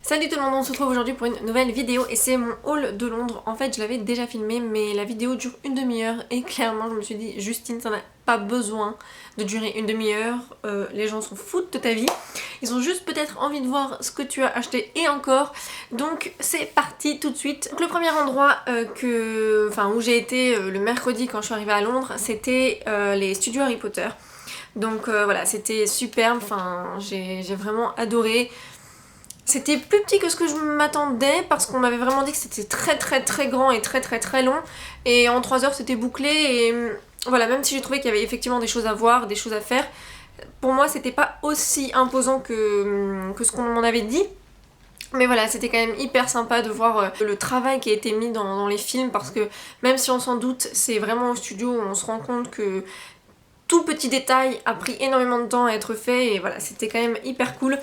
Salut tout le monde, on se retrouve aujourd'hui pour une nouvelle vidéo et c'est mon haul de Londres. En fait je l'avais déjà filmé mais la vidéo dure une demi-heure et clairement je me suis dit Justine, ça n'a pas besoin de durer une demi-heure, les gens s'en foutent de ta vie, ils ont juste peut-être envie de voir ce que tu as acheté et encore, donc c'est parti tout de suite. Donc, le premier endroit où j'ai été le mercredi quand je suis arrivée à Londres, c'était les studios Harry Potter. Donc voilà, c'était superbe, j'ai vraiment adoré. C'était plus petit que ce que je m'attendais parce qu'on m'avait vraiment dit que c'était très grand et très long et en 3 heures c'était bouclé et voilà, même si j'ai trouvé qu'il y avait effectivement des choses à voir, des choses à faire, pour moi c'était pas aussi imposant que ce qu'on m'en avait dit. Mais voilà, c'était quand même hyper sympa de voir le travail qui a été mis dans les films parce que même si on s'en doute, c'est vraiment au studio où on se rend compte que tout petit détail a pris énormément de temps à être fait et voilà, c'était quand même hyper cool.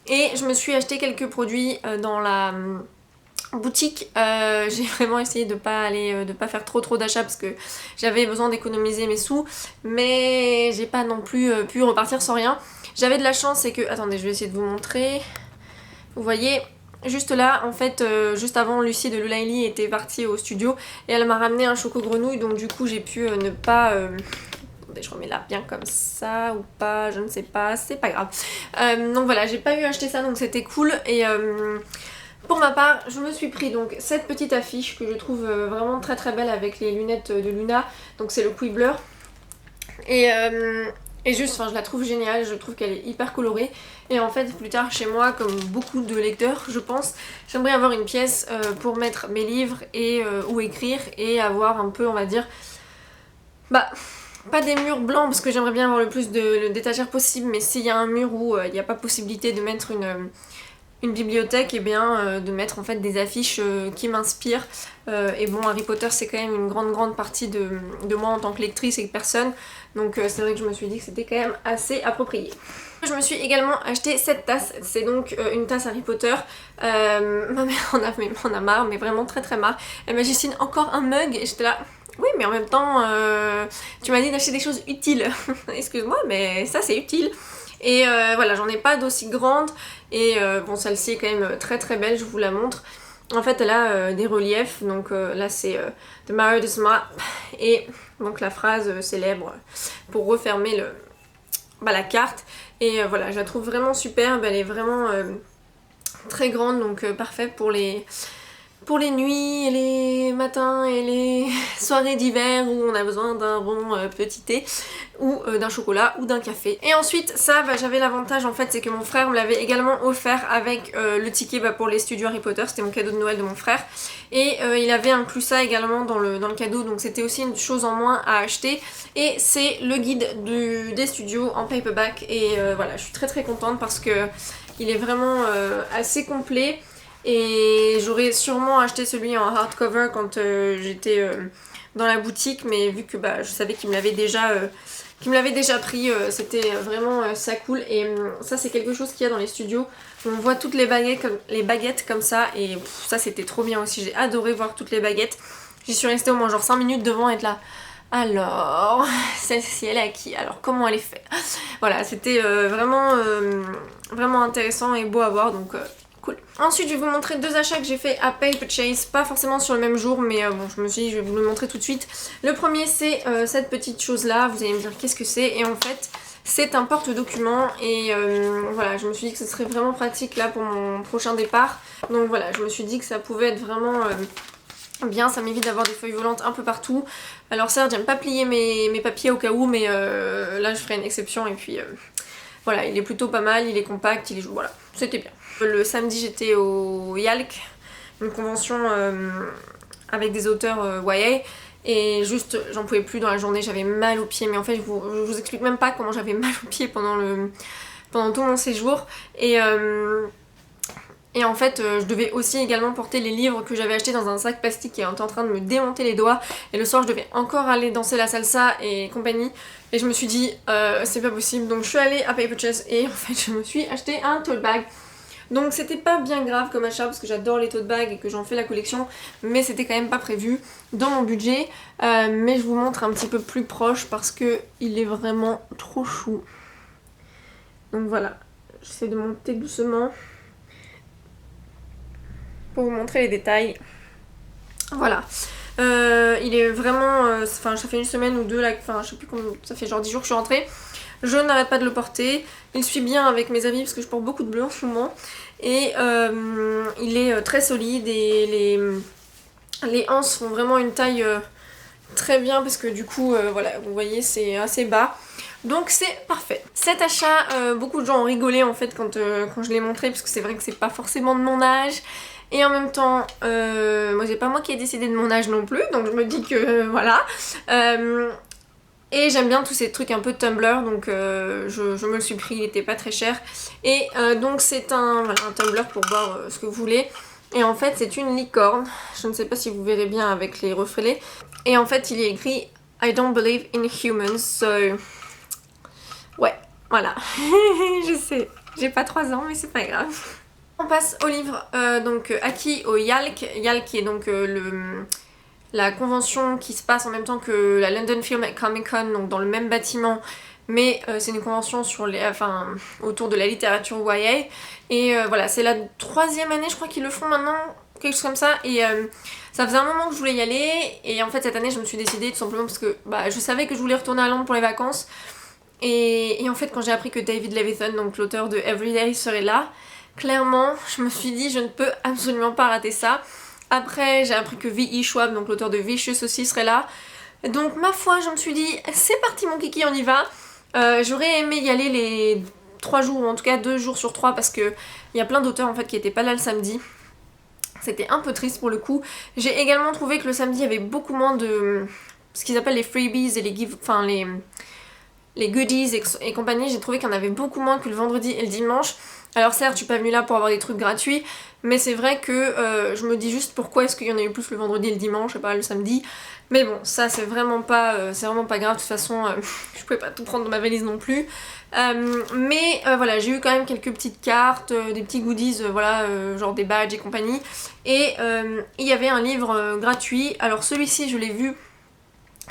Et je me suis acheté quelques produits dans la boutique. J'ai vraiment essayé de pas faire trop d'achats parce que j'avais besoin d'économiser mes sous, mais j'ai pas non plus pu repartir sans rien. J'avais de la chance, c'est que, attendez, je vais essayer de vous montrer. Vous voyez, juste là, en fait, juste avant, Lucie de Lulaili était partie au studio et elle m'a ramené un choco grenouille, donc du coup j'ai pu ne pas... je remets là bien comme ça ou pas, je ne sais pas, c'est pas grave. Donc voilà, j'ai pas eu à acheter ça donc c'était cool et pour ma part je me suis pris donc cette petite affiche que je trouve vraiment très belle avec les lunettes de Luna, donc c'est le Quibbler et juste, je la trouve géniale, je trouve qu'elle est hyper colorée et en fait plus tard chez moi, comme beaucoup de lecteurs je pense, j'aimerais avoir une pièce pour mettre mes livres et ou écrire et avoir un peu, on va dire, pas des murs blancs parce que j'aimerais bien avoir le plus d'étagères possible, mais s'il y a un mur où il n'y a pas possibilité de mettre une bibliothèque, et bien de mettre en fait des affiches qui m'inspirent. Et bon, Harry Potter c'est quand même une grande partie de moi en tant que lectrice et que personne, donc c'est vrai que je me suis dit que c'était quand même assez approprié. Je me suis également acheté cette tasse, c'est donc une tasse Harry Potter. Ma mère en a marre, mais vraiment très marre. Elle m'a dit Justine, encore un mug, et j'étais là... Oui, mais en même temps, tu m'as dit d'acheter des choses utiles. Excuse-moi, mais ça c'est utile. Et voilà, j'en ai pas d'aussi grande. Et bon, celle-ci est quand même très belle, je vous la montre. En fait, elle a des reliefs. Donc là, c'est The Marriage Map. Et donc la phrase célèbre pour refermer la carte. Et voilà, je la trouve vraiment superbe. Elle est vraiment très grande, donc parfait pour les nuits et les matins et les soirées d'hiver où on a besoin d'un bon petit thé ou d'un chocolat ou d'un café. Et ensuite ça, j'avais l'avantage en fait, c'est que mon frère me l'avait également offert avec le ticket pour les studios Harry Potter, c'était mon cadeau de Noël de mon frère, et il avait inclus ça également dans le cadeau, donc c'était aussi une chose en moins à acheter. Et c'est le guide des studios en paperback et voilà, je suis très contente parce que il est vraiment assez complet. Et j'aurais sûrement acheté celui en hardcover quand j'étais dans la boutique, mais vu que je savais qu'il me l'avait déjà pris, c'était vraiment ça cool. Et ça c'est quelque chose qu'il y a dans les studios, on voit toutes les baguettes comme ça, et ça c'était trop bien aussi, j'ai adoré voir toutes les baguettes. J'y suis restée au moins genre 5 minutes devant, être là. Alors, celle-ci elle est à qui? Alors comment elle est faite? Voilà, c'était vraiment intéressant et beau à voir, donc cool. Ensuite je vais vous montrer 2 achats que j'ai fait à Paperchase, pas forcément sur le même jour, mais bon, je me suis dit je vais vous le montrer tout de suite. Le premier c'est cette petite chose là, vous allez me dire qu'est-ce que c'est, et en fait c'est un porte-document et voilà, je me suis dit que ce serait vraiment pratique là pour mon prochain départ. Donc voilà, je me suis dit que ça pouvait être vraiment bien, ça m'évite d'avoir des feuilles volantes un peu partout. Alors certes j'aime pas plier mes papiers au cas où, mais là je ferai une exception, et puis voilà, il est plutôt pas mal, il est compact, voilà, c'était bien. Le samedi j'étais au YALC, une convention avec des auteurs YA, et juste j'en pouvais plus dans la journée, j'avais mal aux pieds, mais en fait je vous explique même pas comment j'avais mal aux pieds pendant tout mon séjour. Et en fait je devais aussi également porter les livres que j'avais achetés dans un sac plastique qui est en train de me démonter les doigts, et le soir je devais encore aller danser la salsa et compagnie, et je me suis dit c'est pas possible, donc je suis allée à Paperchase et en fait je me suis acheté un tote bag. Donc c'était pas bien grave comme achat parce que j'adore les tote bags et que j'en fais la collection, mais c'était quand même pas prévu dans mon budget. Mais je vous montre un petit peu plus proche parce que il est vraiment trop chou. Donc voilà, j'essaie de monter doucement. pour vous montrer les détails. Voilà. Il est vraiment... Enfin, ça fait une semaine ou deux, là, enfin, je sais plus combien... Ça fait genre 10 jours que je suis rentrée. Je n'arrête pas de le porter. Il suit bien avec mes habits parce que je porte beaucoup de bleu en ce moment. Et il est très solide et les anses font vraiment une taille très bien parce que du coup, voilà, vous voyez, c'est assez bas. Donc c'est parfait. Cet achat, beaucoup de gens ont rigolé en fait quand je l'ai montré parce que c'est vrai que c'est pas forcément de mon âge. Et en même temps, moi c'est pas moi qui ai décidé de mon âge non plus, donc je me dis que voilà. Et j'aime bien tous ces trucs un peu Tumblr, donc je me le suis pris, il était pas très cher. Et donc c'est voilà, un Tumblr pour voir ce que vous voulez. Et en fait c'est une licorne, je ne sais pas si vous verrez bien avec les reflets. Et en fait il y a écrit I don't believe in humans, so... Ouais, voilà. Je sais, j'ai pas 3 ans mais c'est pas grave. On passe au livre donc acquis au YALC. YALC qui est donc la convention qui se passe en même temps que la London Film Comic Con, donc dans le même bâtiment. Mais c'est une convention sur autour de la littérature YA. Et voilà, c'est la 3e année je crois qu'ils le font maintenant, quelque chose comme ça. Et ça faisait un moment que je voulais y aller. Et en fait cette année je me suis décidée tout simplement parce que je savais que je voulais retourner à Londres pour les vacances. Et en fait quand j'ai appris que David Levithan, donc l'auteur de Everyday, serait là, clairement je me suis dit je ne peux absolument pas rater ça. Après j'ai appris que V.E. Schwab, donc l'auteur de Vicious aussi, serait là. Donc ma foi je me suis dit c'est parti mon kiki, on y va. J'aurais aimé y aller les 3 jours, ou en tout cas 2 jours sur 3 parce que il y a plein d'auteurs en fait qui étaient pas là le samedi. C'était un peu triste pour le coup. J'ai également trouvé que le samedi il y avait beaucoup moins de ce qu'ils appellent les freebies et les goodies et compagnie. J'ai trouvé qu'il y en avait beaucoup moins que le vendredi et le dimanche. Alors certes je suis pas venue là pour avoir des trucs gratuits, mais c'est vrai que je me dis juste pourquoi est-ce qu'il y en a eu plus le vendredi et le dimanche et pas le samedi. Mais bon, ça c'est vraiment pas grave, de toute façon je pouvais pas tout prendre dans ma valise non plus. Mais voilà, j'ai eu quand même quelques petites cartes, des petits goodies, voilà, genre des badges et compagnie. Et il y avait un livre gratuit, alors celui-ci je l'ai vu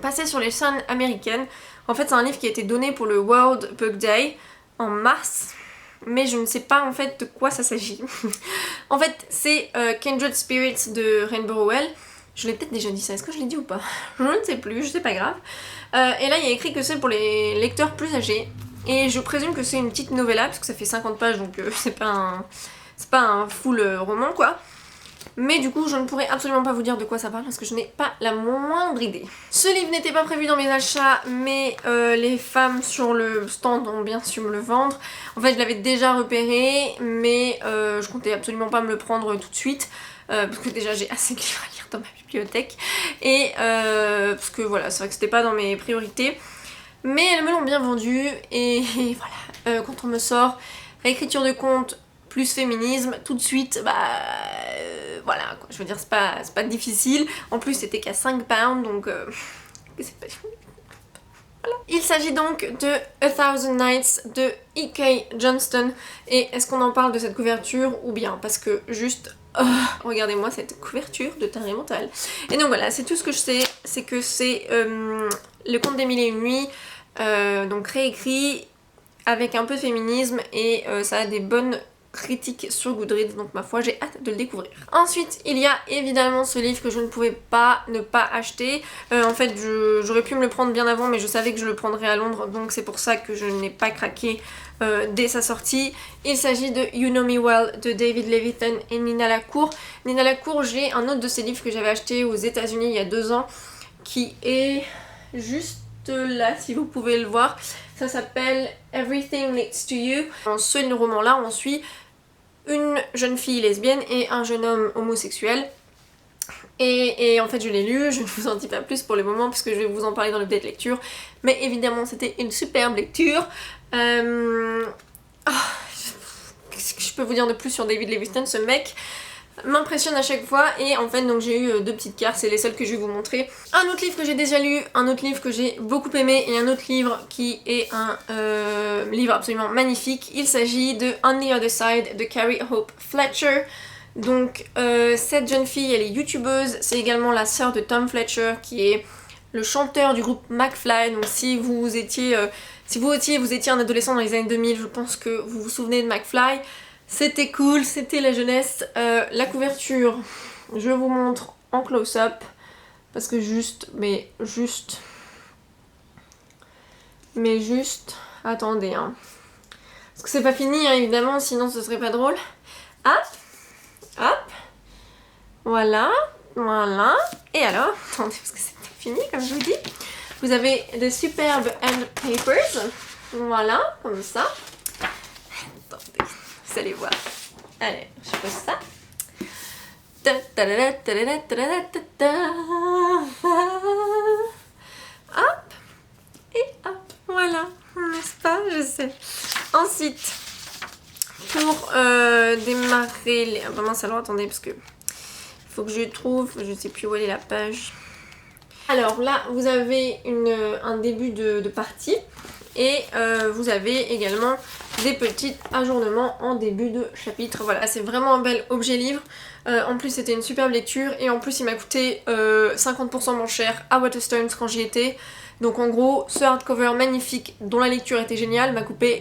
passer sur les chaînes américaines. En fait c'est un livre qui a été donné pour le World Book Day en mars. Mais je ne sais pas en fait de quoi ça s'agit. En fait c'est Kindred Spirits de Rainbow Rowell. Je l'ai peut-être déjà dit ça, est-ce que je l'ai dit ou pas? Je ne sais plus, c'est pas grave. Et là il y a écrit que c'est pour les lecteurs plus âgés. Et je présume que c'est une petite novella, parce que ça fait 50 pages donc c'est pas un full roman quoi. Mais du coup je ne pourrais absolument pas vous dire de quoi ça parle parce que je n'ai pas la moindre idée. Ce livre n'était pas prévu dans mes achats, mais les femmes sur le stand ont bien su me le vendre. En fait je l'avais déjà repéré, mais je comptais absolument pas me le prendre tout de suite. Parce que déjà j'ai assez de livres à lire dans ma bibliothèque. Et parce que voilà, c'est vrai que c'était pas dans mes priorités. Mais elles me l'ont bien vendu et voilà, quand on me sort réécriture de conte plus féminisme, tout de suite, voilà, quoi. Je veux dire, c'est pas difficile. En plus, c'était qu'à 5 pounds, donc c'est pas... Voilà. Il s'agit donc de A Thousand Nights de E.K. Johnston. Et est-ce qu'on en parle de cette couverture ou bien parce que juste... regardez-moi cette couverture de taré mental. Et donc voilà, c'est tout ce que je sais, c'est que c'est le conte des mille et une nuits, donc réécrit avec un peu de féminisme et ça a des bonnes critiques sur Goodreads, donc ma foi j'ai hâte de le découvrir. Ensuite il y a évidemment ce livre que je ne pouvais pas ne pas acheter. En fait j'aurais pu me le prendre bien avant mais je savais que je le prendrais à Londres, donc c'est pour ça que je n'ai pas craqué dès sa sortie. Il s'agit de You Know Me Well de David Levithan et Nina Lacour. Nina Lacour, j'ai un autre de ses livres que j'avais acheté aux États-Unis il y a 2 ans qui est juste là si vous pouvez le voir. Ça s'appelle Everything Leads to You. Dans ce roman-là, on suit une jeune fille lesbienne et un jeune homme homosexuel. Et en fait je l'ai lu, je ne vous en dis pas plus pour le moment puisque je vais vous en parler dans l'update lecture. Mais évidemment c'était une superbe lecture. Qu'est-ce que je peux vous dire de plus sur David Levithan? Ce mec m'impressionne à chaque fois. Et en fait donc j'ai eu 2 petites cartes, c'est les seules que je vais vous montrer. Un autre livre que j'ai déjà lu, un autre livre que j'ai beaucoup aimé et un autre livre qui est un livre absolument magnifique. Il s'agit de On the Other Side de Carrie Hope Fletcher. Donc cette jeune fille elle est youtubeuse, c'est également la sœur de Tom Fletcher qui est le chanteur du groupe McFly. Donc si vous étiez un adolescent dans les années 2000, je pense que vous vous souvenez de McFly. C'était cool, c'était la jeunesse. La couverture, je vous montre en close-up. Parce que juste, attendez, hein. Parce que c'est pas fini, hein, évidemment, sinon ce serait pas drôle. Hop, hop, voilà, voilà. Et alors, attendez, parce que c'est pas fini, comme je vous dis. Vous avez des superbes end papers. Voilà, comme ça. Attendez, vous allez voir. Allez, je pose ça. Hop et hop, voilà, n'est-ce pas? Je sais. Ensuite, pour démarrer les... Vraiment, alors attendez, parce que il faut que je trouve, je sais plus où elle est la page. Alors là, vous avez un début de partie et vous avez également des petits ajournements en début de chapitre. Voilà, c'est vraiment un bel objet livre. En plus, c'était une superbe lecture et en plus, il m'a coûté 50% moins cher à Waterstones quand j'y étais. Donc en gros, ce hardcover magnifique dont la lecture était géniale m'a coûté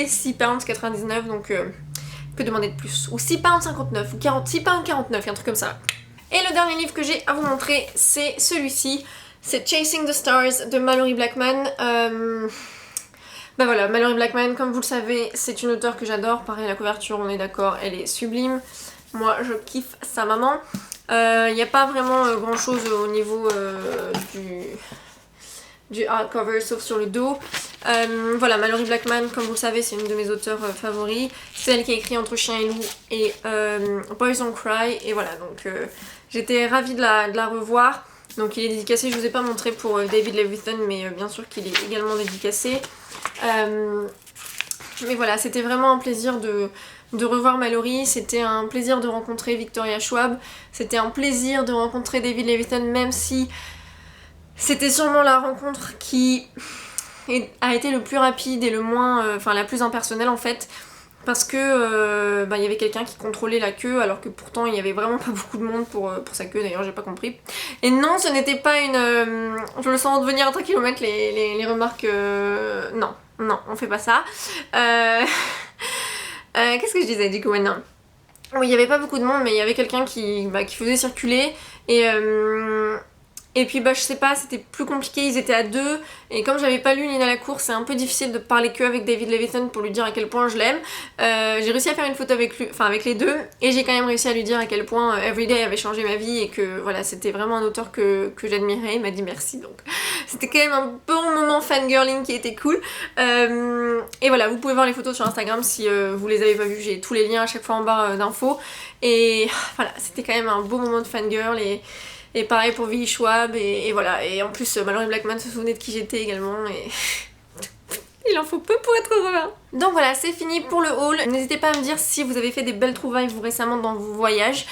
6,99 £, donc que demander de plus. Ou 6,59 £, ou 6,49 £, un truc comme ça. Et le dernier livre que j'ai à vous montrer, c'est celui-ci. C'est Chasing the Stars de Malorie Blackman. Bah voilà, Malorie Blackman, comme vous le savez, c'est une auteure que j'adore. Pareil, la couverture, on est d'accord, elle est sublime. Moi, je kiffe sa maman. Il n'y a pas vraiment grand chose au niveau du hardcover, sauf sur le dos. Voilà, Malorie Blackman, comme vous le savez, c'est une de mes auteurs favoris. C'est elle qui a écrit Entre chien et loup et Boys Don't Cry. Et voilà, donc j'étais ravie de la revoir. Donc il est dédicacé, je vous ai pas montré pour David Levithan, mais bien sûr qu'il est également dédicacé. Mais voilà, c'était vraiment un plaisir de revoir Malorie, c'était un plaisir de rencontrer Victoria Schwab, c'était un plaisir de rencontrer David Levithan, même si c'était sûrement la rencontre qui a été le plus rapide et le moins, enfin la plus impersonnelle en fait. Parce que il y avait quelqu'un qui contrôlait la queue alors que pourtant il y avait vraiment pas beaucoup de monde pour sa queue, d'ailleurs j'ai pas compris. Et non, ce n'était pas une... je le sens devenir à 3 km les remarques... Non, on fait pas ça. Qu'est-ce que je disais du coup? Ouais, non. Oui, il y avait pas beaucoup de monde mais il y avait quelqu'un qui faisait circuler et puis je sais pas, c'était plus compliqué, ils étaient à deux et comme j'avais pas lu Nina la cour, c'est un peu difficile de parler que avec David Levithan pour lui dire à quel point je l'aime. J'ai réussi à faire une photo avec lui, enfin avec les deux, et j'ai quand même réussi à lui dire à quel point Everyday avait changé ma vie et que voilà, c'était vraiment un auteur que j'admirais. Il m'a dit merci, donc c'était quand même un bon moment fangirling qui était cool. Et voilà, vous pouvez voir les photos sur Instagram si vous les avez pas vues, j'ai tous les liens à chaque fois en barre d'infos. Et voilà, c'était quand même un beau moment de fangirl et pareil pour Vicky Schwab et voilà. Et en plus, Malorie Blackman se souvenait de qui j'étais également et... il en faut peu pour être heureux. Donc voilà, c'est fini pour le haul. N'hésitez pas à me dire si vous avez fait des belles trouvailles vous récemment dans vos voyages.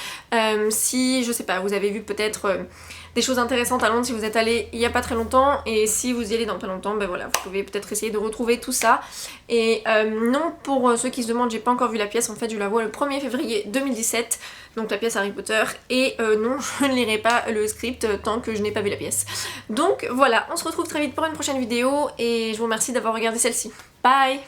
Si, je sais pas, vous avez vu peut-être des choses intéressantes à Londres si vous êtes allé il y a pas très longtemps. Et si vous y allez dans pas longtemps, ben voilà, vous pouvez peut-être essayer de retrouver tout ça. Et non, pour ceux qui se demandent, j'ai pas encore vu la pièce. En fait, je la vois le 1er février 2017. Donc la pièce Harry Potter. Et non, je ne lirai pas le script tant que je n'ai pas vu la pièce. Donc voilà, on se retrouve très vite pour une prochaine vidéo. Et je vous remercie d'avoir regardé celle-ci. Bye!